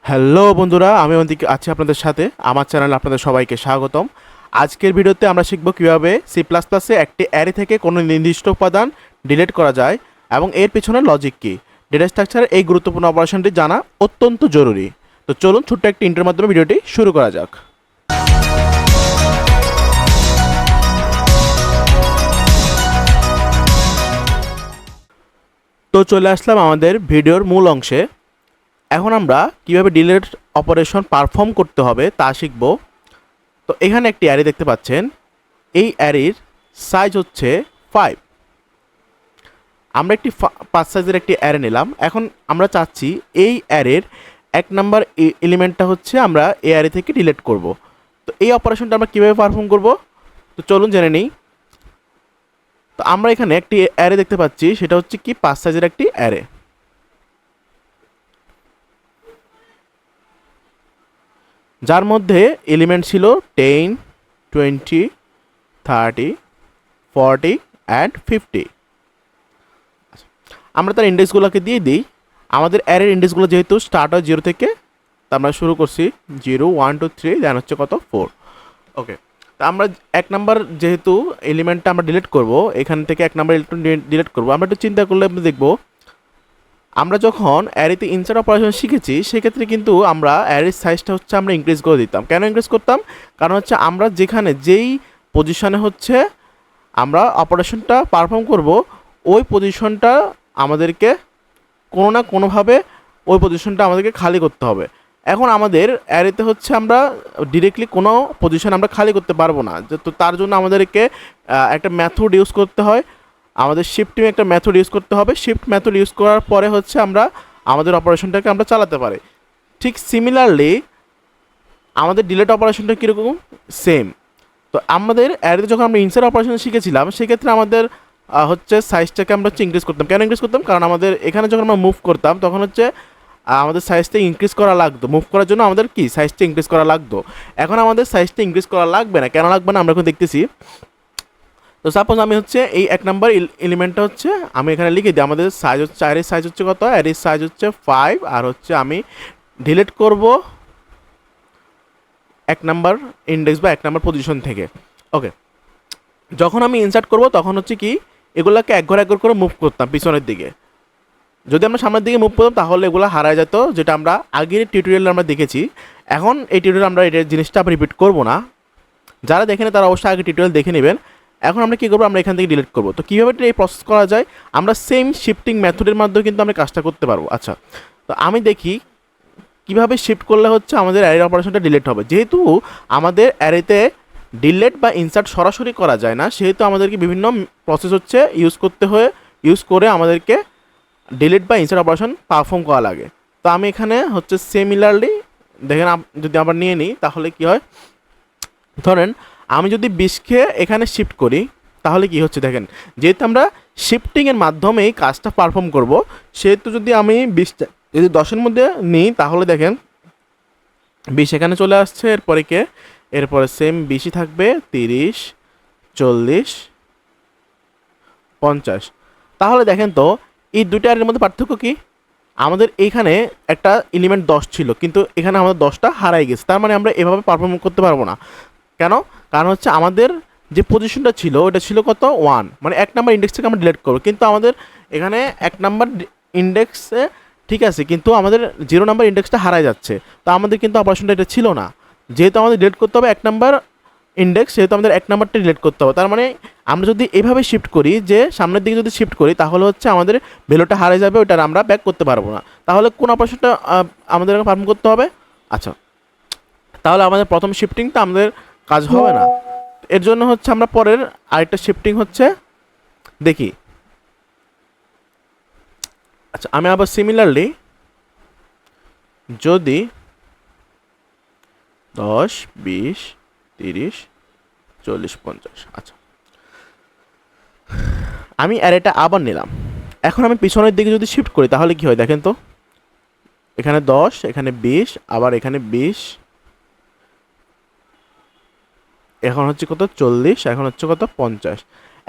Hello বন্ধুরা, আমি অন্তিক আছি আপনাদের সাথে। আমার চ্যানেলে আপনাদের সবাইকে স্বাগতম। আজকের ভিডিওতে আমরা শিখব কীভাবে সি প্লাস প্লাসে একটি অ্যারে থেকে কোনো নির্দিষ্ট উপাদান ডিলিট করা যায় এবং এর পেছনে লজিক কী। ডেটা স্ট্রাকচারের এই গুরুত্বপূর্ণ অপারেশনটি জানা অত্যন্ত জরুরি। তো চলুন ছোট্ট একটি ইন্টার মাধ্যমে ভিডিওটি শুরু করা যাক। তো চলে আসলাম আমাদের ভিডিওর মূল অংশে। এখন আমরা কিভাবে ডিলিট অপারেশন পারফর্ম করতে হবে তা শিখব। তো এখানে একটি অ্যারে দেখতে পাচ্ছেন। এই অ্যারের সাইজ হচ্ছে 5। আমরা একটি 5 সাইজের একটি অ্যারে নিলাম। এখন আমরা চাচ্ছি এই অ্যারের 1 নাম্বার এলিমেন্টটা হচ্ছে আমরা এই অ্যারে থেকে ডিলিট করব। তো এই অপারেশনটা আমরা কীভাবে পারফর্ম করব, তো চলুন জেনে নিই। তো আমরা এখানে একটি অ্যারে দেখতে পাচ্ছি, সেটা হচ্ছে কি 5 সাইজের একটি অ্যারে। যার মধ্যে এলিমেন্ট ছিল 10, 20, 30, 40 অ্যান্ড 50। আমরা তার ইন্ডেক্সগুলোকে দিয়ে দিই। আমাদের অ্যারের ইন্ডেক্সগুলো যেহেতু স্টার্ট হয় 0 থেকে, তা আমরা শুরু করছি 0, 1, 2, 3, দেন হচ্ছে কত 4। ওকে, তা আমরা 1 নাম্বার যেহেতু এলিমেন্টটা আমরা ডিলিট করব, এখান থেকে 1 নাম্বার এলিমেন্ট ডিলিট করব। আমরা একটু চিন্তা করলে আমরা দেখব, আমরা যখন অ্যারেতে ইনসার্ট অপারেশন শিখেছি সেক্ষেত্রে কিন্তু আমরা অ্যারের সাইজটা হচ্ছে আমরা ইনক্রিজ করে দিতাম। কেন ইনক্রিজ করতাম? কারণ হচ্ছে আমরা যেখানে যেই পজিশনে হচ্ছে আমরা অপারেশনটা পারফর্ম করব, ওই পজিশনটা আমাদেরকে কোনো না কোনোভাবে ওই পজিশনটা আমাদেরকে খালি করতে হবে। এখন আমাদের অ্যারেতে হচ্ছে আমরা ডিরেক্টলি কোনো পজিশন আমরা খালি করতে পারবো না, তো তার জন্য আমাদেরকে একটা মেথড ইউজ করতে হয়। আমাদের শিফটিং একটা মেথড ইউজ করতে হবে। শিফট মেথড ইউজ করার পরে হচ্ছে আমরা আমাদের অপারেশনটাকে আমরা চালাতে পারি। ঠিক সিমিলারলি আমাদের ডিলিট অপারেশনটা কীরকম, সেম। তো আমাদের অ্যারেতে যখন আমরা ইনসার্ট অপারেশন শিখেছিলাম সেক্ষেত্রে আমাদের হচ্ছে সাইজটাকে আমরা হচ্ছে ইনক্রিজ করতাম। কেন ইনক্রিজ করতাম? কারণ আমাদের এখানে যখন আমরা মুভ করতাম তখন হচ্ছে আমাদের সাইজটা ইনক্রিজ করা লাগতো। মুভ করার জন্য আমাদের কি সাইজটা ইনক্রিজ করা লাগতো। এখন আমাদের সাইজটা ইনক্রিজ করা লাগবে না। কেন লাগবে না আমরা এখন দেখতেছি। তো সাপোজ আমি হচ্ছে এই 1 নাম্বার এলিমেন্টটা হচ্ছে আমি এখানে লিখে দিই। আমাদের সাইজ হচ্ছে অ্যারের সাইজ হচ্ছে কত, অ্যারের সাইজ হচ্ছে 5, আর হচ্ছে আমি ডিলিট করব 1 নাম্বার ইন্ডেক্স বা 1 নাম্বার পজিশন থেকে। ওকে, যখন আমি ইনসার্ট করব তখন হচ্ছে কি এগুলোকে এক ঘর করে মুভ করতাম পিছনের দিকে। যদি আমরা সামনের দিকে মুভ করতাম তাহলে এগুলো হারায় যেত, যেটা আমরা আগের টিউটোরিয়ালে আমরা দেখেছি। এখন এই টিউটোরিয়াল আমরা এই জিনিসটা রিপিট করব না। যারা দেখেনি তারা অবশ্যই আগে টিউটোরিয়াল দেখে নেবেন। এখন আমরা কী করবো, আমরা এখান থেকে ডিলিট করবো। তো কীভাবে এই প্রসেস করা যায়, আমরা সেম শিফটিং মেথডের মাধ্যমে কিন্তু আমরা কাজটা করতে পারবো। আচ্ছা, তো আমি দেখি কিভাবে শিফট করলে হচ্ছে আমাদের অ্যারে অপারেশনটা ডিলিট হবে। যেহেতু আমাদের অ্যারেতে ডিলিট বা ইনসার্ট সরাসরি করা যায় না, সেহেতু আমাদেরকে বিভিন্ন প্রসেস হচ্ছে ইউজ করে আমাদেরকে ডিলিট বা ইনসার্ট অপারেশন পারফর্ম করা লাগে। তো আমি এখানে হচ্ছে সিমিলারলি দেখেন, যদি আবার নিয়ে নিই তাহলে কি হয়, ধরেন আমি যদি 20কে এখানে শিফট করি তাহলে কি হচ্ছে দেখেন, যেহেতু আমরা শিফটিংয়ের মাধ্যমেই কাজটা পারফর্ম করব, সেহেতু যদি আমি 20টা যদি 10-এর মধ্যে নিই তাহলে দেখেন 20 এখানে চলে আসছে। এরপরে সেম 20ই থাকবে, 30, 40, 50। তাহলে দেখেন তো এই দুটো অ্যারের মধ্যে পার্থক্য কি? আমাদের এইখানে একটা এলিমেন্ট 10 ছিল, কিন্তু এখানে আমাদের 10টা হারাই গেছে। তার মানে আমরা এভাবে পারফর্ম করতে পারবো না। কেন? কারণ হচ্ছে আমাদের যে পজিশনটা ছিল ওটা ছিল কত, 1, মানে 1 নাম্বার ইন্ডেক্স থেকে আমরা ডিলিট করবো। কিন্তু আমাদের এখানে 1 নাম্বার ইন্ডেক্সে ঠিক আছে, কিন্তু আমাদের 0 নাম্বার ইন্ডেক্সটা হারাই যাচ্ছে। তো আমাদের কিন্তু অপারেশনটা এটা ছিল না। যেহেতু আমাদের ডিলিট করতে হবে 1 নাম্বার ইন্ডেক্স, সেহেতু আমাদের 1 নাম্বারটা ডিলিট করতে হবে। তার মানে আমরা যদি এভাবে শিফট করি, যে সামনের দিকে যদি শিফট করি তাহলে হচ্ছে আমাদের ভ্যালুটা হারিয়ে যাবে, ওটা আমরা ব্যাক করতে পারবো না। তাহলে কোন অপারেশনটা আমাদের পারফর্ম করতে হবে? আচ্ছা, তাহলে আমাদের প্রথম শিফটিংটা আমাদের কাজ হবে না। এর জন্য হচ্ছে আমরা পরের আরেকটা শিফটিং হচ্ছে দেখি। আচ্ছা, আমি আবার সিমিলারলি যদি 10, 20, 30, 40, 50, আচ্ছা আমি অ্যারেটা আবার নিলাম। এখন আমি পিছনের দিকে যদি শিফট করি তাহলে কি হয় দেখেন তো, এখানে 10, এখানে 20, আবার এখানে 20, এখন হচ্ছে কত 40, এখন হচ্ছে কত 50।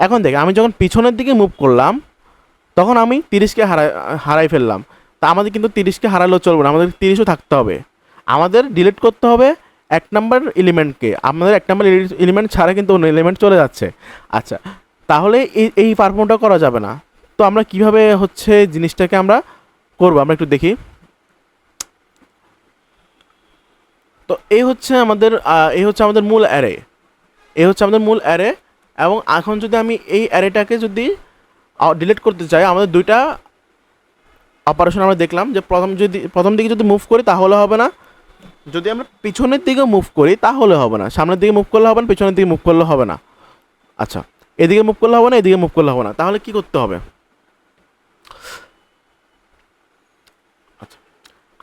এখন দেখে আমি যখন পিছনের দিকে মুভ করলাম তখন আমি 30কে হারাই ফেললাম। তা আমাদের কিন্তু 30কে হারালেও চলবে না, আমাদের 30ও থাকতে হবে। আমাদের ডিলিট করতে হবে 1 নাম্বার এলিমেন্টকে, আমাদের 1 নাম্বার এলিমেন্ট ছাড়া কিন্তু অন্য এলিমেন্ট চলে যাচ্ছে। আচ্ছা, তাহলে এই পারফর্মটা করা যাবে না। তো আমরা কিভাবে হচ্ছে জিনিসটাকে আমরা করবো, আমরা একটু দেখি। তো এই হচ্ছে আমাদের মূল অ্যারে, মূল অ্যারে। এবং এখন যদি আমি এই অ্যারেটাকে যদি ডিলিট করতে চাই, আমাদের দুইটা অপারেশন আমরা দেখলাম যে প্রথম দিকে যদি মুভ করি তাহলে হবে না, যদি আমরা পিছনের দিকে মুভ করি তাহলে হবে না, সামনের দিকে মুভ করলে হবে না, পিছনের দিকে মুভ করলে হবে না। আচ্ছা, এদিকে মুভ করলে হবে না, এদিকে মুভ করলে হবে না, তাহলে কি করতে হবে? আচ্ছা,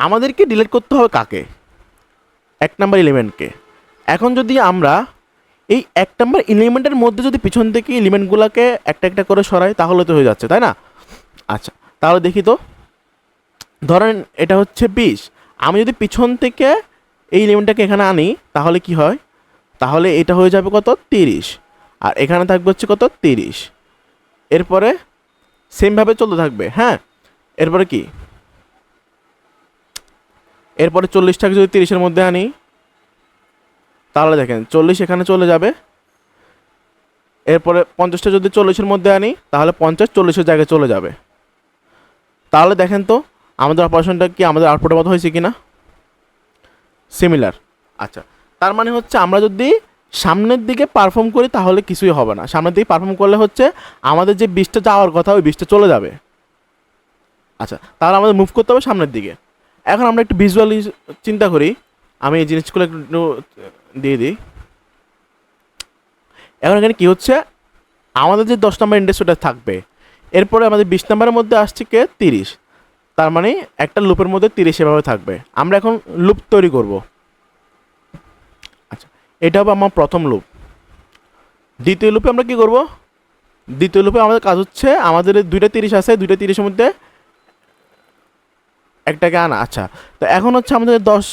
আমাদেরকে ডিলিট করতে হবে কাকে? 1 নাম্বার এলিমেন্টকে। এখন যদি আমরা এই 1 নাম্বার এলিমেন্টের মধ্যে যদি পিছন থেকে এলিমেন্টগুলোকে একটা একটা করে সরাই তাহলে তো হয়ে যাচ্ছে, তাই না? আচ্ছা, তাহলে দেখি তো, ধরেন এটা হচ্ছে 20, আমি যদি পিছন থেকে এই এলিমেন্টটাকে এখানে আনি তাহলে কি হয়? তাহলে এটা হয়ে যাবে কত? 30, আর এখানে থাকবে হচ্ছে কত? 30। এরপরে সেমভাবে চলতে থাকবে। হ্যাঁ, এরপরে কি? এরপরে 40টাকে যদি 30-এর মধ্যে আনি তাহলে দেখেন 40 এখানে চলে যাবে। এরপরে 50টা যদি 40-এর মধ্যে আনি তাহলে 50 40-এর জায়গায় চলে যাবে। তাহলে দেখেন তো আমাদের অপারেশনটা কি আমাদের আউটপুটের মতো হয়েছে কি না? সিমিলার। আচ্ছা, তার মানে হচ্ছে আমরা যদি সামনের দিকে পারফর্ম করি তাহলে কিছুই হবে না, সামনের দিকে পারফর্ম করলে হচ্ছে আমাদের যে 20টা যাওয়ার কথা ওই 20টা চলে যাবে। আচ্ছা, তাহলে আমাদের মুভ করতে হবে সামনের দিকে। এখন আমরা একটু ভিজুয়ালি চিন্তা করি, আমি এই জিনিসগুলো একটু দিয়ে দিই। এখন এখানে কী হচ্ছে, আমাদের যে 10 নম্বর ইন্ডেক্স ওটা থাকবে, এরপরে আমাদের 20 নম্বরের মধ্যে আসছে কে? 30। তার মানে একটা লুপের মধ্যে 30 এভাবে থাকবে। আমরা এখন লুপ তৈরি করব। আচ্ছা, এটা হবে আমার প্রথম লুপ। দ্বিতীয় লুপে আমরা কি করব? দ্বিতীয় লুপে আমাদের কাজ হচ্ছে আমাদের দুইটা 30 আছে, দুইটা 30-এর মধ্যে একটাকে আনা। আচ্ছা, তো এখন হচ্ছে আমাদের 10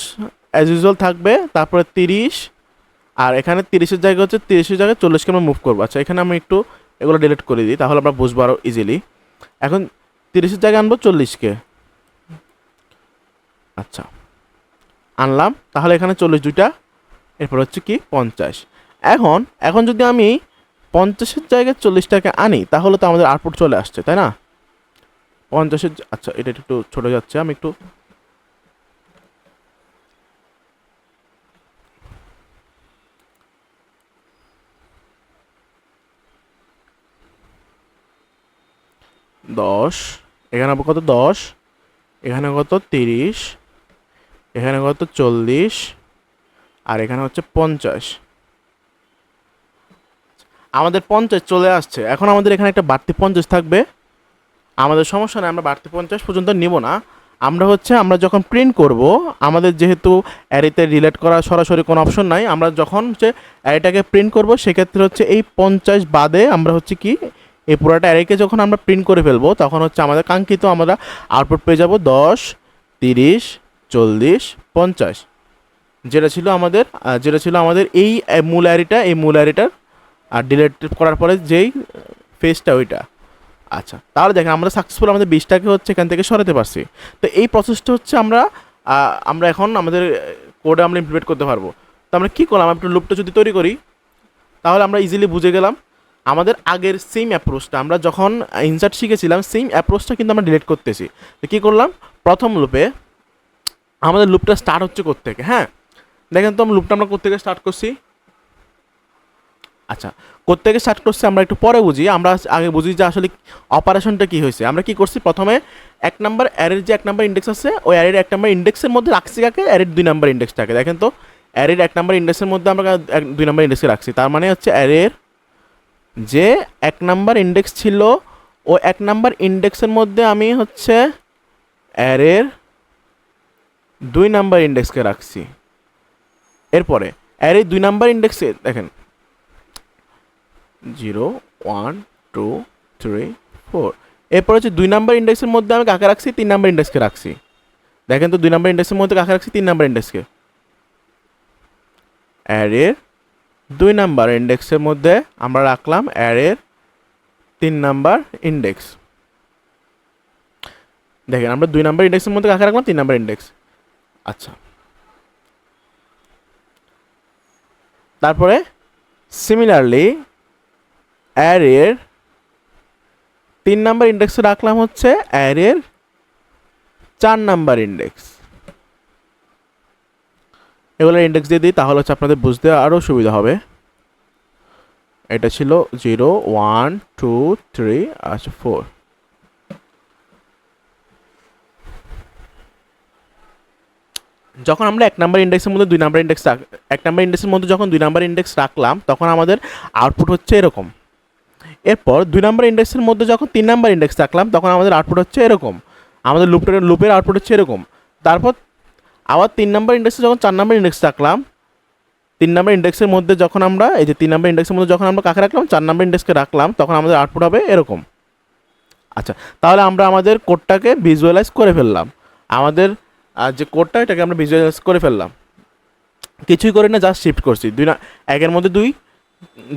অ্যাজ ইউজুয়াল থাকবে, তারপরে 30, আর এখানে 30-এর জায়গায় হচ্ছে 30-এর জায়গায় 40কে আমরা মুভ করবো। আচ্ছা, এখানে আমি একটু এগুলো ডিলিট করে দিই তাহলে আমরা বুঝবো আরও ইজিলি। এখন 30-এর জায়গায় আনবো 40কে। আচ্ছা, আনলাম, তাহলে এখানে 40 দুইটা, এরপর হচ্ছে কি 50। এখন যদি আমি 50-এর জায়গায় 40টাকে আনি তাহলে তো আমাদের আউটপুট চলে আসছে, তাই না? 50-এর, আচ্ছা এটা একটু ছোট যাচ্ছে, আমি একটু দশ, এখানে কত? 10, এখানে কত? 30, এখানে কত? 40, আর এখানে হচ্ছে 50। আমাদের 50 চলে আসছে। এখন আমাদের এখানে একটা বাড়তি 50 থাকবে, আমাদের সমস্যা নেই, আমরা বাড়তি 50 পর্যন্ত নিব না। আমরা যখন প্রিন্ট করব, আমাদের যেহেতু অ্যারেতে রিলেট করা সরাসরি কোনো অপশন নাই, আমরা যখন হচ্ছে অ্যারেটাকে প্রিন্ট করব সেক্ষেত্রে হচ্ছে এই 50 বাদে আমরা হচ্ছে কি এই পুরোটা অ্যারেকে যখন আমরা প্রিন্ট করে ফেলবো তখন হচ্ছে আমাদের কাঙ্ক্ষিত আমরা আউটপুট পেয়ে যাব 10, 30, 40, 50, যেটা ছিল আমাদের এই মূল অ্যারেটার আর ডিলিট করার পরে যেই ফেজটা ওইটা। আচ্ছা, তাহলে দেখেন আমরা সাকসেসফুল আমাদের 20টাকে হচ্ছে এখান থেকে সরাতে পারছি। তো এই প্রসেসটা হচ্ছে আমরা এখন আমাদের কোডে আমরা ইমপ্লিমেন্ট করতে পারবো। তো আমরা কী করলাম, একটু লুপটা যদি তৈরি করি তাহলে আমরা ইজিলি বুঝে গেলাম আমাদের আগের সেম অ্যাপ্রোচটা, আমরা যখন ইনসার্ট শিখেছিলাম সেম অ্যাপ্রোচটা কিন্তু আমরা ডিলিট করতেছি। তো কী করলাম, প্রথম লুপে আমাদের লুপটা স্টার্ট হচ্ছে কোত্থেকে? হ্যাঁ, দেখেন তো লুপটা আমরা কোত্থেকে স্টার্ট করছি। আচ্ছা, কোত্থেকে স্টার্ট করছি আমরা একটু পরে বুঝি, আমরা আগে বুঝি যে আসলে অপারেশনটা কী হয়েছে। আমরা কি করছি, প্রথমে 1 নাম্বার অ্যারের যে 1 নাম্বার ইন্ডেক্স আছে ওই অ্যারের 1 নাম্বার ইন্ডেক্সের মধ্যে রাখছি কাকে? অ্যারের 2 নাম্বার ইন্ডেক্সটাকে। দেখেন তো অ্যারের 1 নাম্বার ইন্ডেক্সের মধ্যে আমরা 2 নাম্বার ইন্ডেক্সে রাখছি, তার মানে হচ্ছে অ্যারের যে 1 নাম্বার ইন্ডেক্স ছিল ও 1 নাম্বার ইন্ডেক্সের মধ্যে আমি হচ্ছে অ্যারের 2 নাম্বার ইন্ডেক্সকে রাখছি। এরপরে অ্যারের 2 নাম্বার ইন্ডেক্সে দেখেন 0, 1, 2, 3, 4, এরপর হচ্ছে 2 নাম্বার ইন্ডেক্সের মধ্যে আমি কাকে রাখছি? 3 নাম্বার ইন্ডেক্সকে রাখছি। দেখেন তো 2 নাম্বার ইন্ডেক্সের মধ্যে কাকে রাখছি? 3 নাম্বার ইন্ডেক্সকে। অ্যারের 2 নাম্বার ইন্ডেক্সের মধ্যে আমরা রাখলাম অ্যারের 3 নাম্বার ইন্ডেক্স। দেখেন আমরা 2 নাম্বার ইন্ডেক্সের মধ্যে কাকে রাখলাম, 3 নাম্বার ইন্ডেক্স। আচ্ছা, তারপরে সিমিলারলি অ্যারের 3 নাম্বার ইন্ডেক্সে রাখলাম হচ্ছে অ্যারের 4 নাম্বার ইন্ডেক্স। এগুলোর ইন্ডেক্স দিয়ে দিই, তাহলে হচ্ছে আপনাদের বুঝতে আরও সুবিধা হবে। এটা ছিল 0 1 2 3 আচ্ছা 4। যখন আমরা 1 নাম্বার ইন্ডেক্সের মধ্যে 2 নাম্বার ইন্ডেক্স 1 নাম্বার ইন্ডেক্সের মধ্যে যখন 2 নাম্বার ইন্ডেক্স রাখলাম, তখন আমাদের আউটপুট হচ্ছে এরকম। এরপর 2 নাম্বার ইন্ডেক্সের মধ্যে যখন 3 নাম্বার ইন্ডেক্স রাখলাম, তখন আমাদের আউটপুট হচ্ছে এরকম। আমাদের লুপের আউটপুট হচ্ছে এরকম। তারপর আবার 3 নাম্বার ইন্ডেক্সে যখন 4 নাম্বার ইন্ডেক্স রাখলাম, 3 নাম্বার ইন্ডেক্সের মধ্যে যখন আমরা এই যে 3 নাম্বার ইন্ডেক্সের মধ্যে যখন আমরা কাকে রাখলাম, 4 নাম্বার ইন্ডেক্সকে রাখলাম, তখন আমাদের আউটপুট হবে এরকম। আচ্ছা, তাহলে আমরা আমাদের কোডটাকে ভিজুয়ালাইজ করে ফেললাম। আমাদের যে কোডটা, এটাকে আমরা ভিজুয়ালাইজ করে ফেললাম। কিছুই করি না, জাস্ট শিফট করছি। 1-এর মধ্যে 2,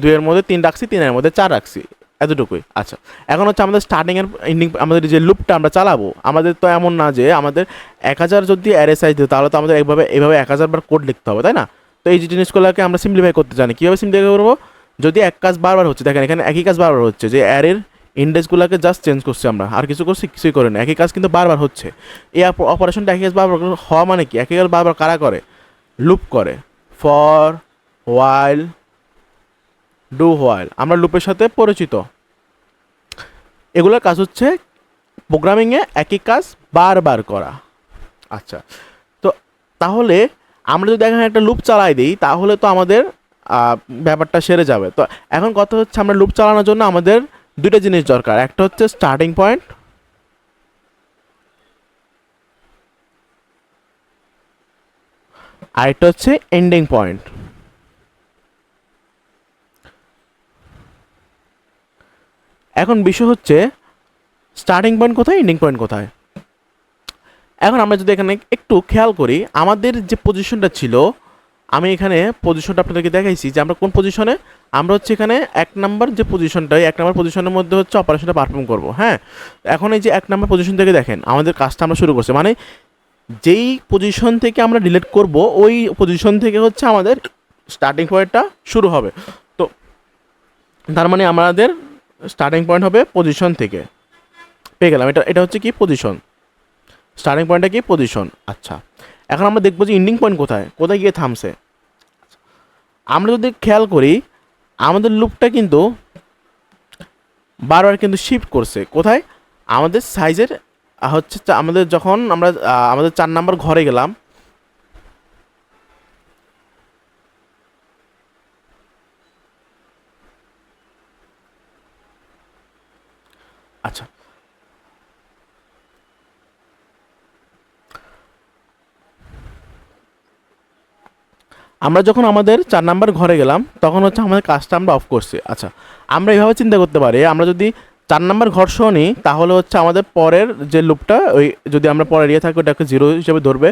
2-এর মধ্যে 3 রাখছি, 3-এর মধ্যে 4 রাখছি, এতটুকুই। আচ্ছা, এখন হচ্ছে আমাদের স্টার্টিং এর এন্ডিং, আমাদের যে লুপটা আমরা চালাবো, আমাদের তো এমন না যে আমাদের 1000 যদি অ্যারে সাইজ দিই, তাহলে তো আমাদের এইভাবে 1000 বার কোড লিখতে হবে, তাই না? তো এই যে জিনিসগুলোকে আমরা সিম্পলিফাই করতে জানি। কীভাবে সিম্পলিফাই করবো? যদি এক কাজ বারবার হচ্ছে, দেখেন এখানে একই কাজ বারবার হচ্ছে, যে অ্যারের ইন্ডেক্সগুলোকে জাস্ট চেঞ্জ করছি আমরা, আর কিছু করছি? কিছুই করে না। একই কাজ কিন্তু বারবার হচ্ছে। এই অপারেশনটা একই কাজ বারবার হওয়া মানে কি? একই কাজ বারবার কারা করে? লুপ করে। ফর, হোয়াইল, ডু হোয়াইল, আমরা লুপের সাথে পরিচিত। এগুলোর কাজ হচ্ছে প্রোগ্রামিংয়ে একই কাজ বারবার করা। আচ্ছা, তো তাহলে আমরা যদি এখানে একটা লুপ চালাই দিই, তাহলে তো আমাদের ব্যাপারটা সেরে যাবে। তো এখন কথা হচ্ছে, আমরা লুপ চালানোর জন্য আমাদের দুইটা জিনিস দরকার। একটা হচ্ছে স্টার্টিং পয়েন্ট, আর একটা হচ্ছে এন্ডিং পয়েন্ট। এখন বিষয় হচ্ছে স্টার্টিং পয়েন্ট কোথায়, এন্ডিং পয়েন্ট কোথায়। এখন আমরা যদি এখানে একটু খেয়াল করি, আমাদের যে পজিশনটা ছিল, আমি এখানে পজিশনটা আপনাদেরকে দেখাইছি যে আমরা কোন পজিশনে, আমরা হচ্ছে এখানে 1 নাম্বার যে পজিশনটা, 1 নাম্বার পজিশনের মধ্যে হচ্ছে অপারেশনটা পারফর্ম করব। হ্যাঁ, এখন এই যে 1 নাম্বার পজিশন থেকে দেখেন আমাদের কাজটা আমরা শুরু করছি, মানে যেই পজিশন থেকে আমরা ডিলিট করব, ওই পজিশন থেকে হচ্ছে আমাদের স্টার্টিং পয়েন্টটা শুরু হবে। তো তার মানে আমাদের স্টার্টিং পয়েন্ট হবে পজিশন থেকে। পেয়ে গেলাম, এটা হচ্ছে কি পজিশন, স্টার্টিং পয়েন্টটা কি পজিশন। আচ্ছা, এখন আমরা দেখবো যে এন্ডিং পয়েন্ট কোথায়, কোথায় গিয়ে থামছে। আমরা যদি খেয়াল করি, আমাদের লুপটা কিন্তু বারবার কিন্তু শিফট করছে কোথায়, আমাদের সাইজের হচ্ছে আমাদের যখন আমরা আমাদের 4 নাম্বার ঘরে গেলাম, আচ্ছা আমরা যখন আমাদের 4 নাম্বার ঘরে গেলাম, তখন হচ্ছে আমাদের কাজটা আমরা অফ করছি। আচ্ছা, আমরা এইভাবে চিন্তা করতে পারি, আমরা যদি 4 নাম্বার ঘর সহ নিই, তাহলে হচ্ছে আমাদের পরের যে লুপটা, ওই যদি আমরা পরের ইয়ে থাকি, ওটাকে 0 হিসেবে ধরবে।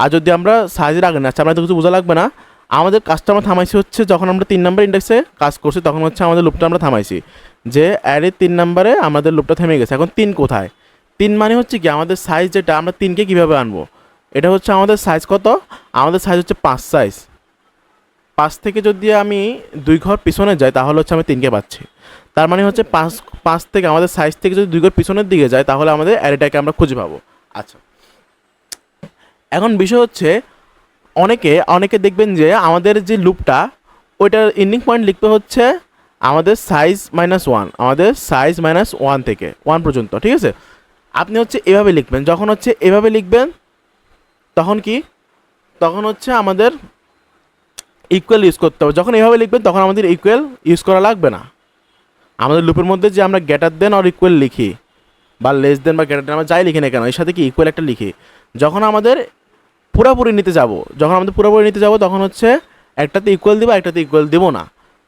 আর যদি আমরা সাইজের আগে না, আচ্ছা আমরা তো কিছু বোঝা লাগবে না, আমাদের কাজটা আমরা থামাইছি হচ্ছে যখন আমরা 3 নাম্বার ইন্ডেক্সে কাজ করছি, তখন হচ্ছে আমাদের লুপটা আমরা থামাইছি, যে অ্যারে 3 নাম্বারে আমাদের লুপটা থেমে গেছে। এখন 3 কোথায়? 3 মানে হচ্ছে কি আমাদের সাইজ, যেটা আমরা 3কে কীভাবে আনবো, এটা হচ্ছে আমাদের সাইজ কত, আমাদের সাইজ হচ্ছে 5 সাইজ। 5 থেকে যদি আমি 2 ঘর পিছনে যাই, তাহলে হচ্ছে আমি 3কে পাচ্ছি। তার মানে হচ্ছে 5 থেকে আমাদের সাইজ থেকে যদি 2 ঘর পিছনের দিকে যায়, তাহলে আমাদের অ্যারেটাকে আমরা খুঁজে পাবো। আচ্ছা, এখন বিষয় হচ্ছে অনেকে দেখবেন যে আমাদের যে লুপটা, ওইটার এন্ডিং পয়েন্ট লিখতে হচ্ছে আমাদের সাইজ -1, আমাদের সাইজ -1 থেকে 1 পর্যন্ত, ঠিক আছে? আপনি হচ্ছে এভাবে লিখবেন, যখন হচ্ছে এভাবে লিখবেন, তখন কি, তখন হচ্ছে আমাদের ইকুয়াল ইউজ করতে হবে। যখন এভাবে লিখবেন, তখন আমাদের ইকুয়াল ইউজ করা লাগবে না। আমাদের লুপের মধ্যে যে আমরা গ্রেটার দেন আর ইকুয়াল লিখি, বা লেস দেন বা গ্রেটার দেন, আমরা যাই লিখি না কেন, এর সাথে কি ইকুয়াল একটা লিখি। যখন আমাদের পুরোপুরি নিতে যাব, তখন হচ্ছে একটাতে ইকুয়াল দিব, একটাতে ইকুয়াল দিব না।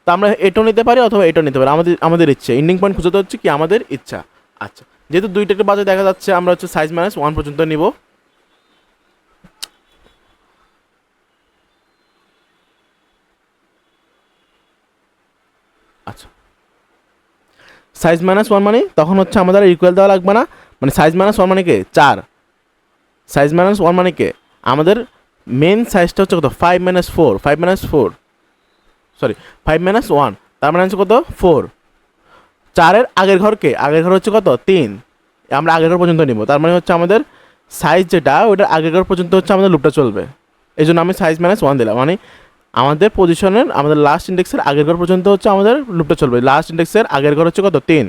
তো আমরা এটাও নিতে পারি অথবা এটাও নিতে পারি, আমাদের ইচ্ছে। এন্ডিং পয়েন্ট খুঁজতে হচ্ছে কি আমাদের ইচ্ছা। আচ্ছা, যেহেতু দুইটা একটা বাজে দেখা যাচ্ছে, আমরা হচ্ছে সাইজ -1 পর্যন্ত নিব। আচ্ছা, সাইজ -1 মানে তখন হচ্ছে আমাদের ইকুয়াল দেওয়া লাগবে না, মানে সাইজ মাইনাস ওয়ান মানে কে 4, সাইজ মাইনাস ওয়ান মানে কে আমাদের মেন সাইজটা হচ্ছে কত 5 - 4, 5 - 4 সরি 5 - 1, তার মানে হচ্ছে কত 4। 4-এর আগের ঘরকে আগের ঘর হচ্ছে কত 3, আমরা আগের ঘর পর্যন্ত নিব, তার মানে হচ্ছে আমাদের সাইজ যেটা ওইটার আগের ঘর পর্যন্ত হচ্ছে আমাদের লুপটা চলবে, এই জন্য আমি সাইজ -1 দিলাম, মানে আমাদের পজিশনের আমাদের লাস্ট ইন্ডেক্সের আগের ঘর পর্যন্ত হচ্ছে আমাদের লুপটা চলবে। লাস্ট ইন্ডেক্সের আগের ঘর হচ্ছে কত 3,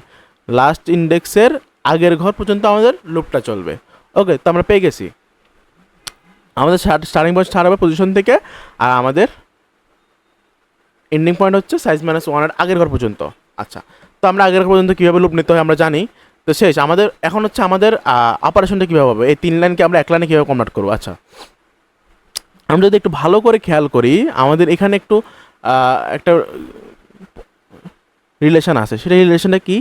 লাস্ট ইন্ডেক্সের আগের ঘর পর্যন্ত আমাদের লুপটা চলবে। ওকে, তো আমরা পেয়ে গেছি আমাদের স্টার্টিং পয়েন্ট স্টার্ট হবে পজিশন থেকে, আর আমাদের এন্ডিং পয়েন্ট হচ্ছে সাইজ -1-এর আগের ঘর পর্যন্ত। আচ্ছা, তো আমরা আগের ঘর পর্যন্ত কীভাবে লুপ নিতে হয় আমরা জানি, তো শেষ আমাদের এখন হচ্ছে আমাদের অপারেশনটা কীভাবে হবে, এই 3 লাইনকে আমরা 1 লাইনে কীভাবে কনভার্ট করবো। আচ্ছা, আমরা যদি একটু ভালো করে খেয়াল করি আমাদের এখানে একটু একটা রিলেশন আছে, সেটা রিলেশনটা কি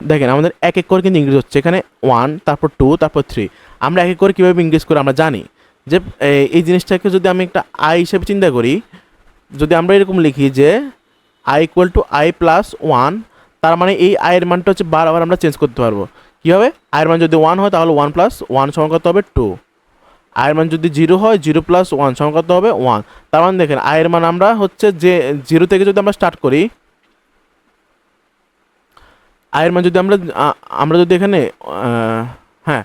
দেখেন, আমাদের এক এক করে কিন্তু ইংরেজ হচ্ছে, এখানে 1, তারপর 2, তারপর 3, আমরা এক এক করে কীভাবে ইংরেজ করে আমরা জানি যে এই জিনিসটাকে যদি আমি একটা আই হিসেবে চিন্তা করি, যদি আমরা এরকম লিখি যে i = i+1, তার মানে এই আয়ের মানটা হচ্ছে বারবার আমরা চেঞ্জ করতে পারবো। কীভাবে, আয়ের মান যদি 1 হয় তাহলে 1 + 1 সমান কত হবে 2, আয়ের মান যদি 0 হয় 0 + 1 সমান কত হবে 1। তার মানে দেখেন আয়ের মান আমরা হচ্ছে যে 0 থেকে যদি আমরা স্টার্ট করি, আয়ের মান যদি আমরা যদি এখানে হ্যাঁ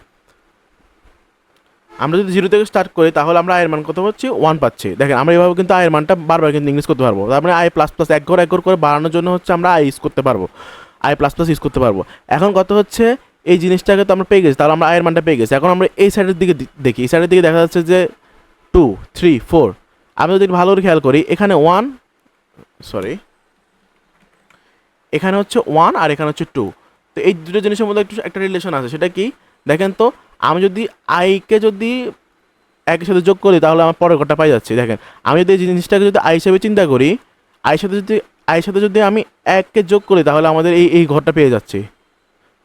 আমরা যদি 0 থেকে স্টার্ট করি তাহলে আমরা আয়ের মান কত পাচ্ছি 1 পাচ্ছি। দেখেন আমরা এইভাবে কিন্তু আয়ের মানটা বারবার কিন্তু ইংলিশ করতে পারবো, তার মানে i++ এক ঘর করে বাড়ানোর জন্য হচ্ছে আমরা i ইউজ করতে পারবো, i++ ইউজ করতে পারবো। এখন কত হচ্ছে এই জিনিসটাকে তো আমরা পেয়ে গেছি, তাহলে আমরা আয়ের মানটা পেয়ে গেছি। এখন আমরা এই সাইডের দিকে দেখি, এই সাইডের দিকে দেখা যাচ্ছে যে 2, 3, 4, আমি যদি ভালো করে খেয়াল করি এখানে 1 সরি এখানে হচ্ছে 1 আর এখানে হচ্ছে 2, তো এই দুটো জিনিসের মধ্যে একটা রিলেশন আছে, সেটা কি দেখেন তো, আমি যদি আইকে যদি একের সাথে যোগ করি তাহলে আমার পরের ঘরটা পাই যাচ্ছি। দেখেন আমি যদি এই জিনিসটাকে যদি আই হিসেবে চিন্তা করি, আইয়ের সাথে যদি আমি 1কে যোগ করি তাহলে আমাদের এই ঘরটা পেয়ে যাচ্ছি।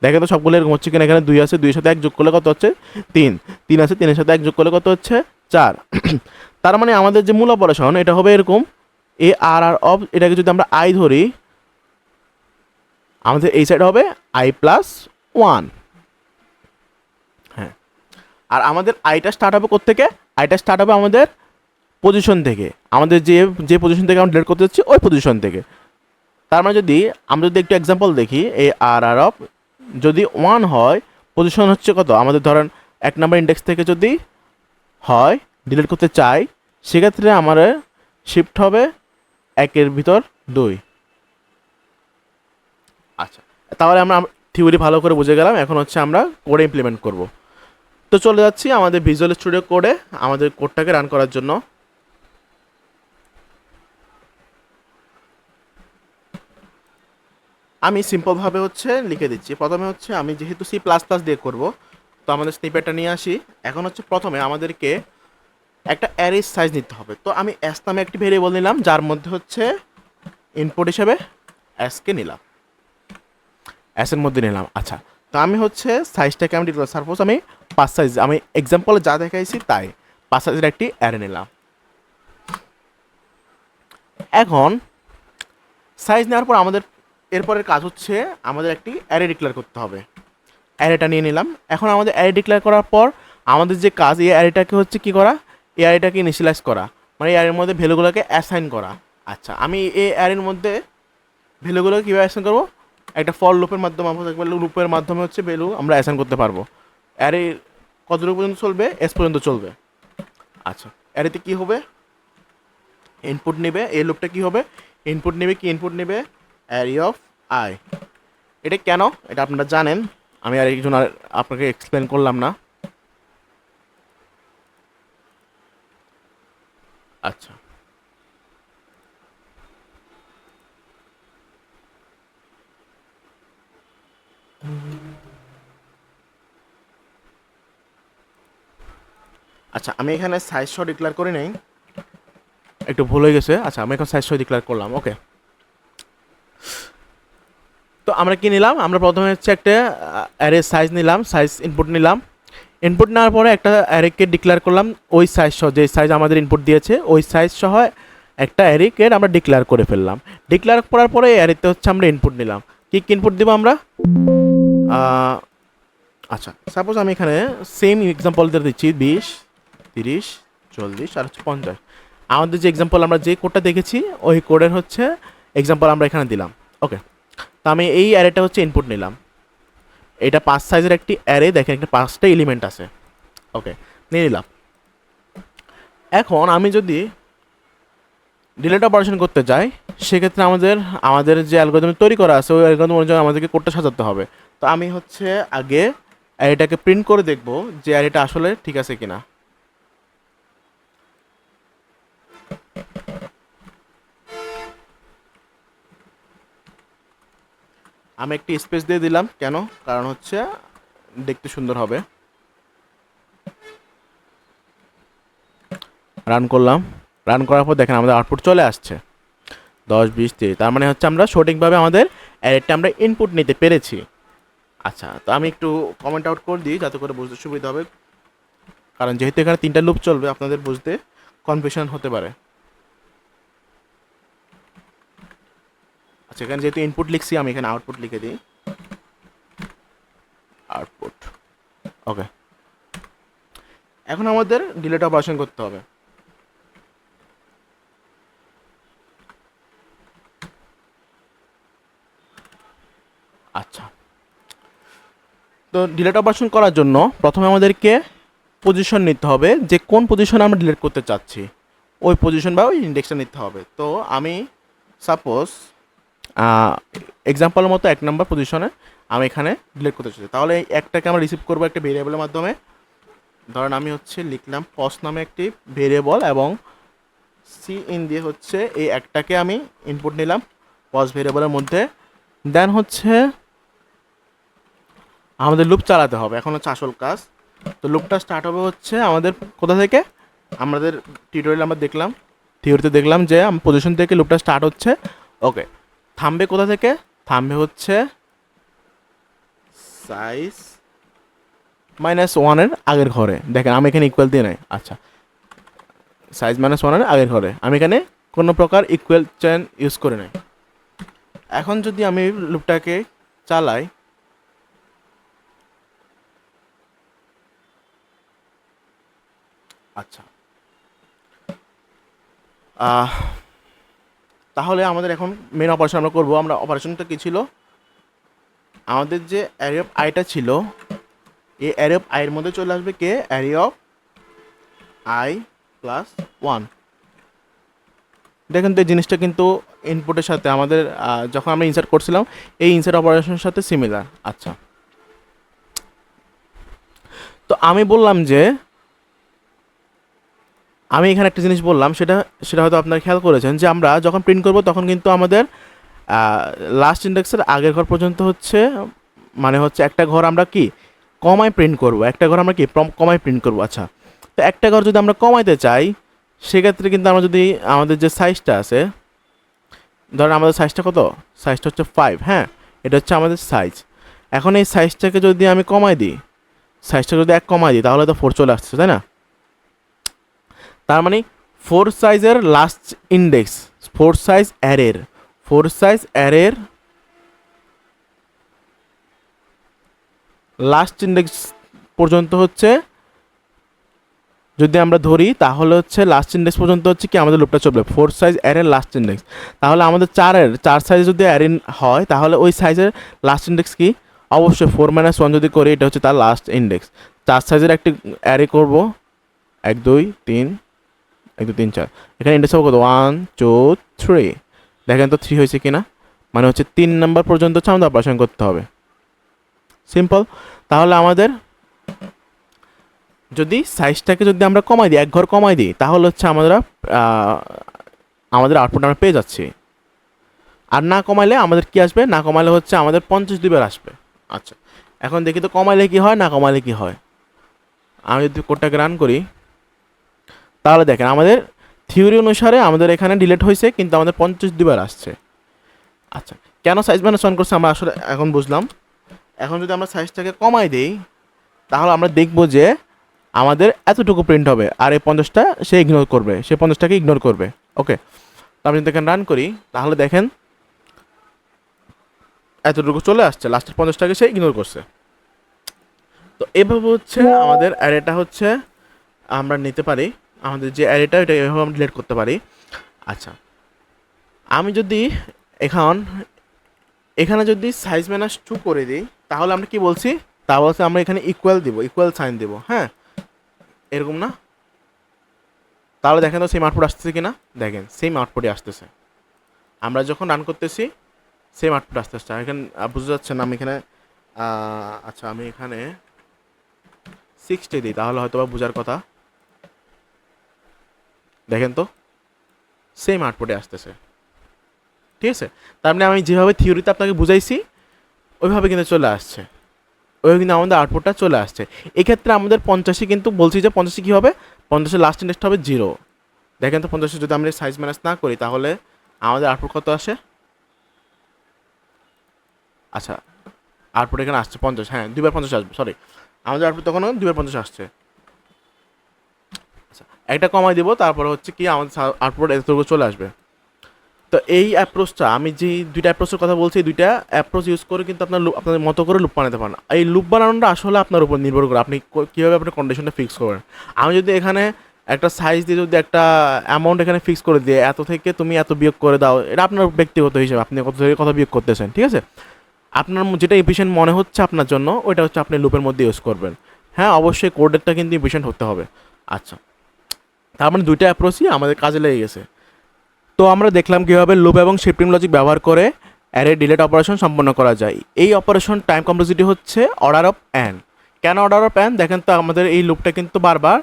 দেখেন তো সবগুলো এরকম হচ্ছে কিনা, এখানে 2 আছে, 2-এর সাথে 1 যোগ করলে কত হচ্ছে 3, 3 আছে, 3-এর সাথে 1 যোগ করলে কত হচ্ছে 4। তার মানে আমাদের যে মূল অপারেশন এটা হবে এরকম, এ আর আর অফ এটাকে যদি আমরা আই ধরি, আমাদের এই সাইড হবে i+1। হ্যাঁ, আর আমাদের আইটা স্টার্ট হবে কোত্থেকে, আইটা স্টার্ট হবে আমাদের পজিশন থেকে, আমাদের যে পজিশন থেকে আমরা ডিলিট করতে যাচ্ছি ওই পজিশন থেকে। তার মানে যদি আমরা যদি একটু এক্সাম্পল দেখি, এই আর আর অফ যদি 1 হয়, পজিশন হচ্ছে কত আমাদের, ধরেন 1 নম্বর ইন্ডেক্স থেকে যদি হয় ডিলিট করতে চাই, সেক্ষেত্রে আমার শিফট হবে 1-এর ভিতর 2। আচ্ছা, তাহলে আমরা থিওরি ভালো করে বুঝে গেলাম, এখন হচ্ছে আমরা কোডে ইমপ্লিমেন্ট করব। তো চলে যাচ্ছি আমাদের ভিজুয়াল স্টুডিও কোডে আমাদের কোডটাকে রান করার জন্য। আমি সিম্পলভাবে হচ্ছে লিখে দিচ্ছি। প্রথমে হচ্ছে আমি যেহেতু C++ দিয়ে করব, তো আমাদের স্নিপেটটা নিয়ে আসি। এখন হচ্ছে প্রথমে আমাদেরকে একটা অ্যারে সাইজ নিতে হবে, তো আমি এস নামে একটি ভেরিয়েবল নিলাম, যার মধ্যে হচ্ছে ইনপুট হিসেবে এসকে নিলাম, এসের মধ্যে নিলাম। আচ্ছা, তো আমি হচ্ছে সাইজটাকে আমি দিলাম, সাপোজ আমি 5 সাইজ, আমি এক্সাম্পলে যা দেখাইছি তাই 5 সাইজের একটি অ্যারে নিলাম। এখন সাইজ নেওয়ার পর আমাদের এরপরের কাজ হচ্ছে আমাদের একটি অ্যারে ডিক্লেয়ার করতে হবে। অ্যারেটা নিয়ে নিলাম। এখন আমাদের অ্যারে ডিক্লেয়ার করার পর আমাদের যে কাজ, এই অ্যারেটাকে হচ্ছে কি করা, এই অ্যারেটাকে ইনিশিয়ালাইজ করা, মানে এই অ্যারের মধ্যে ভ্যালুগুলোকে অ্যাসাইন করা। আচ্ছা, আমি এই অ্যারের মধ্যে ভ্যালুগুলোকে কীভাবে অ্যাসাইন করবো, একটা ফর লুপের মাধ্যমে, লুপের মাধ্যমে হচ্ছে ভ্যালু আমরা অ্যাসাইন করতে পারবো। অ্যারে কতটুকু পর্যন্ত চলবে, এস পর্যন্ত চলবে। আচ্ছা, অ্যারেতে কী হবে, ইনপুট নেবে, এই লুপটা কী হবে, ইনপুট নেবে, কি ইনপুট নেবে অ্যারে অফ আই। এটা কেন, এটা আপনারা জানেন, আমি আর একজন আপনাকে এক্সপ্লেন করলাম না। আচ্ছা, আচ্ছা আমি এখানে সাইজ সহ ডিক্লেয়ার করি নাই, একটু ভুল হয়ে গেছে। আচ্ছা, আমি এখন সাইজ সহ ডিক্লেয়ার করলাম। ওকে, তো আমরা কি নিলাম, আমরা প্রথমে হচ্ছে একটা অ্যারে সাইজ নিলাম, সাইজ ইনপুট নিলাম। ইনপুট নেওয়ার পরে একটা অ্যারেকে ডিক্লেয়ার করলাম ওই সাইজ সহ, যে সাইজ আমাদের ইনপুট দিয়েছে ওই সাইজ সহ একটা অ্যারেকে আমরা ডিক্লেয়ার করে ফেললাম। ডিক্লেয়ার করার পরে অ্যারেতে হচ্ছে আমরা ইনপুট নিলাম। কি ইনপুট দিব আমরা, আচ্ছা, সাপোজ আমি এখানে সেম এক্সাম্পল দিচ্ছি 20, 30, 40 আর হচ্ছে 50। আমাদের যে এক্সাম্পল আমরা যে কোডটা দেখেছি ওই কোডের হচ্ছে এক্সাম্পল আমরা এখানে দিলাম। ওকে, তো আমি এই অ্যারেটা হচ্ছে ইনপুট নিলাম। এটা 5 সাইজের একটি অ্যারে, দেখেন একটা 5টা এলিমেন্ট আছে। ওকে, নিয়ে নিলাম। এখন আমি যদি ডিলিট অপারেশন করতে যাই, সেক্ষেত্রে আমাদের যে অ্যালগরিদম তৈরি করা আছে ওই অ্যালগরিদম অনুযায়ী আমাদেরকে কোডটা সাজাতে হবে। তো আমি হচ্ছে আগে অ্যারেটাকে প্রিন্ট করে দেখব যে অ্যারেটা আসলে ঠিক আছে কিনা। আমি একটি স্পেস দিয়ে দিলাম, কেন? কারণ হচ্ছে দেখতে সুন্দর হবে। রান করলাম। রান করার পর দেখেন আমাদের আউটপুট চলে আসছে 10, 20, 30। তার মানে হচ্ছে আমরা সঠিকভাবে আমাদের অ্যারেটা আমরা ইনপুট নিতে পেরেছি। আচ্ছা, তো আমি একটু কমেন্ট আউট করে দিই যাতে করে বুঝতে সুবিধা হবে, কারণ যেহেতু এখানে 3টা লুপ চলবে আপনাদের বুঝতে কনফিউশন হতে পারে। আচ্ছা, এখানে যেহেতু ইনপুট লিখছি আমি এখানে আউটপুট লিখে দিই, আউটপুট। ওকে, এখন আমাদের ডিলিট অপারেশন করতে হবে। আচ্ছা, তো ডিলিট অপারেশন করার জন্য প্রথমে আমাদেরকে পজিশন নিতে হবে, যে কোন পজিশনে আমরা ডিলিট করতে চাচ্ছি ওই পজিশন বা ওই ইন্ডেক্সটা নিতে হবে। তো আমি সাপোজ এক্সাম্পলের মতো 1 নম্বর পজিশনে আমি এখানে ডিলিট করতে চাচ্ছি, তাহলে এই একটাকে আমরা রিসিভ করবো একটা ভেরিয়েবলের মাধ্যমে। ধরেন আমি হচ্ছে লিখলাম পস নামে একটি ভেরিয়েবল এবং সি ইন দিয়ে হচ্ছে এই একটাকে আমি ইনপুট নিলাম পস ভেরিয়েবলের মধ্যে। দেন হচ্ছে আমাদের লুপ চালাতে হবে, এখন হচ্ছে আসল কাজ। তো লুপটা স্টার্ট হবে হচ্ছে আমাদের কোথা থেকে? আমাদের টিউটোরিয়াল আমরা দেখলাম, থিওরিতে দেখলাম যে পজিশন থেকে লুপটা স্টার্ট হচ্ছে। ওকে, থামবে কোথা থেকে? থামবে হচ্ছে সাইজ -1-এর আগের ঘরে। দেখেন আমি এখানে ইকুয়াল দিয়ে নাই। আচ্ছা, সাইজ -1-এর আগের ঘরে আমি এখানে কোনো প্রকার ইকুয়াল চেন ইউজ করে নাই। এখন যদি আমি লুপটাকে চালাই, আচ্ছা, তাহলে আমাদের এখন মেন অপারেশন আমরা করবো। আমরা অপারেশনটা কী ছিল? আমাদের যে অ্যারে অফ আইটা ছিল, এই অ্যারে অফ আইয়ের মধ্যে চলে আসবে কে? Array of i plus 1। দেখেন তো এই জিনিসটা কিন্তু ইনপুটের সাথে আমাদের যখন আমরা ইনসার্ট করছিলাম এই ইনসার্ট অপারেশনের সাথে সিমিলার। আচ্ছা, তো আমি বললাম যে আমি এখানে একটা জিনিস বললাম, সেটা সেটা হয়তো আপনারা খেয়াল করেছেন যে আমরা যখন প্রিন্ট করব তখন কিন্তু আমাদের লাস্ট ইন্ডেক্সের আগের ঘর পর্যন্ত হচ্ছে, মানে হচ্ছে একটা ঘর আমরা কি কমায় প্রিন্ট করব, একটা ঘর আমরা কি কমায় প্রিন্ট করব। আচ্ছা, তো একটা ঘর যদি আমরা কমাইতে চাই সেক্ষেত্রে কিন্তু আমরা যদি আমাদের যে সাইজটা আছে, ধরেন আমাদের সাইজটা কত? সাইজটা হচ্ছে 5। হ্যাঁ, এটা হচ্ছে আমাদের সাইজ। এখন এই সাইজটাকে যদি আমি কমাই দিই, সাইজটা যদি 1 কমাই দিই তাহলে তো 4 চলে আসছে, তাই না? তার মানে 4 সাইজের লাস্ট ইন্ডেক্স, 4 সাইজ অ্যারের 4 সাইজ অ্যারের লাস্ট ইন্ডেক্স পর্যন্ত হচ্ছে যদি আমরা ধরি, তাহলে হচ্ছে লাস্ট ইন্ডেক্স পর্যন্ত হচ্ছে কি আমাদের লুপটা চলবে 4 সাইজ অ্যারের লাস্ট ইন্ডেক্স। তাহলে আমাদের 4 সাইজ যদি অ্যারে হয় তাহলে ওই সাইজের লাস্ট ইন্ডেক্স কি? অবশ্যই 4 - 1 যদি করি এটা হচ্ছে তার লাস্ট ইন্ডেক্স। 4 সাইজের একটি অ্যারে করব, 1 2 3, 1 2 3 4। এখানে ইন্ডেক্স হবে কত? 1 2 3। দেখেন তো 3 হয়েছে কিনা, মানে হচ্ছে 3 নাম্বার পর্যন্ত হচ্ছে আমাদের অপারেশন করতে হবে। সিম্পল। তাহলে আমাদের যদি সাইজটাকে যদি আমরা কমাই দিই, 1 ঘর কমাই দিই, তাহলে হচ্ছে আমাদের আউটপুট আমরা পেয়ে যাচ্ছি। আর না কমাইলে আমাদের কি আসবে? না কমাইলে হচ্ছে আমাদের 50 দুইবার আসবে। আচ্ছা, এখন দেখি তো কমাইলে কি হয়, না কমাইলে কি হয়। আমি যদি কোডটাকে রান করি তাহলে দেখেন আমাদের থিওরি অনুসারে আমাদের এখানে ডিলিট হয়েছে কিন্তু আমাদের 50 দুইবার আসছে। আচ্ছা, কেন সাইজ -1 করছে আমরা আসলে এখন বুঝলাম। এখন যদি আমরা সাইজটাকে কমাই দিই তাহলে আমরা দেখব যে আমাদের এতটুকু প্রিন্ট হবে, আর এই 50টা সে ইগনোর করবে, সে 50টাকে ইগনোর করবে। ওকে, তো আমি যদি এখানে রান করি তাহলে দেখেন এতটুকু চলে আসছে, লাস্টের 50টাকে সে ইগনোর করছে। তো এভাবে হচ্ছে আমাদের অ্যারেটা হচ্ছে আমরা নিতে পারি, আমাদের যে অ্যারেটা এটা এভাবে আমরা ডিলিট করতে পারি। আচ্ছা, আমি যদি এখানে যদি সাইজ -2 করে দিই তাহলে আমরা কি বলছি, তা বলছে আমরা এখানে ইকুয়াল দিব, ইকুয়াল সাইন দিব, হ্যাঁ এরকম না? তাহলে দেখেন তো সেম আউটপুট আসতেছে কিনা, দেখেন সেম আউটপুটই আসতেছে। আমরা যখন রান করতেছি সেম আউটপুট আসতেছে। এখানে বুঝতে যাচ্ছেন আমি এখানে আচ্ছা আমি এখানে 60 দিই তাহলে হয়তো বা বোঝার কথা। দেখেন তো সেম আউটপুটে আসতেছে, ঠিক আছে? তার মানে আমি যেভাবে থিওরিতে আপনাকে বুঝাইছি ওইভাবে কিন্তু চলে আসছে, ওইভাবে কিন্তু আমাদের আউটপুটটা চলে আসছে। এক্ষেত্রে আমাদের 50 কিন্তু বলছি যে 50 কী হবে, 50 লাস্ট ইন্ডেক্সটা হবে 0। দেখেন তো 50 যদি আমরা সাইজ ম্যানেজ না করি তাহলে আমাদের আউটপুট কত আসে? আচ্ছা আউটপুট এখানে আসছে 50, হ্যাঁ 2 বার 50 আসবে, সরি আমাদের আউটপুট তখন 2 বার 50 আসছে। আচ্ছা একটা কমাই দিব, তারপরে হচ্ছে কি আমাদের আউটপুট এতটুকু চলে আসবে। তো এই অ্যাপ্রোচটা আমি যে দুইটা অ্যাপ্রোচের কথা বলছি, এই দুইটা অ্যাপ্রোচ ইউজ করে কিন্তু আপনাদের মতো করে লুপ বানাতে পারেন। এই লুপ বানানোটা আসলে আপনার উপর নির্ভর করে আপনি কীভাবে আপনার কন্ডিশনটা ফিক্স করবেন। আমি যদি এখানে একটা সাইজ দিয়ে যদি একটা অ্যামাউন্ট এখানে ফিক্স করে দিয়ে এত থেকে তুমি এত বিয়োগ করে দাও, এটা আপনার ব্যক্তিগত হিসেবে আপনি কত থেকে কত বিয়োগ করতেছেন, ঠিক আছে? আপনার যেটা এফিশিয়েন্ট মনে হচ্ছে আপনার জন্য ওইটা হচ্ছে আপনি লুপের মধ্যে ইউজ করবেন। হ্যাঁ অবশ্যই কোডেরটা কিন্তু এফিশিয়েন্ট হতে হবে। আচ্ছা, তার মানে দুইটা অ্যাপ্রোচই আমাদের কাজে লেগে গেছে। তো আমরা দেখলাম কীভাবে লুপ এবং শিফটিং লজিক ব্যবহার করে অ্যারে ডিলিট অপারেশন সম্পন্ন করা যায়। এই অপারেশন টাইম কমপ্লেক্সিটি হচ্ছে অর্ডার অফ n। কেন অর্ডার অফ n? দেখেন তো আমাদের এই লুপটা কিন্তু বারবার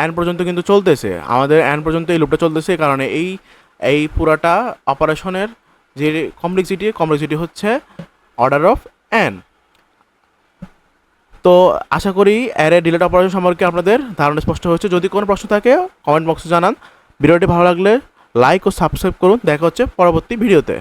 n পর্যন্ত কিন্তু চলতেছে, আমাদের n পর্যন্ত এই লুপটা চলতেছে, এই কারণে এই পুরাটা অপারেশনের যে কমপ্লেক্সিটি হচ্ছে অর্ডার অফ n। তো আশা করি অ্যারে ডিলিট অপারেশন সম্পর্কে আপনাদের ধারণা স্পষ্ট হচ্ছে। যদি কোনো প্রশ্ন থাকে কমেন্ট বক্সে জানান। ভিডিওটি ভালো লাগলে লাইক ও সাবস্ক্রাইব করুন। দেখা হচ্ছে পরবর্তী ভিডিওতে।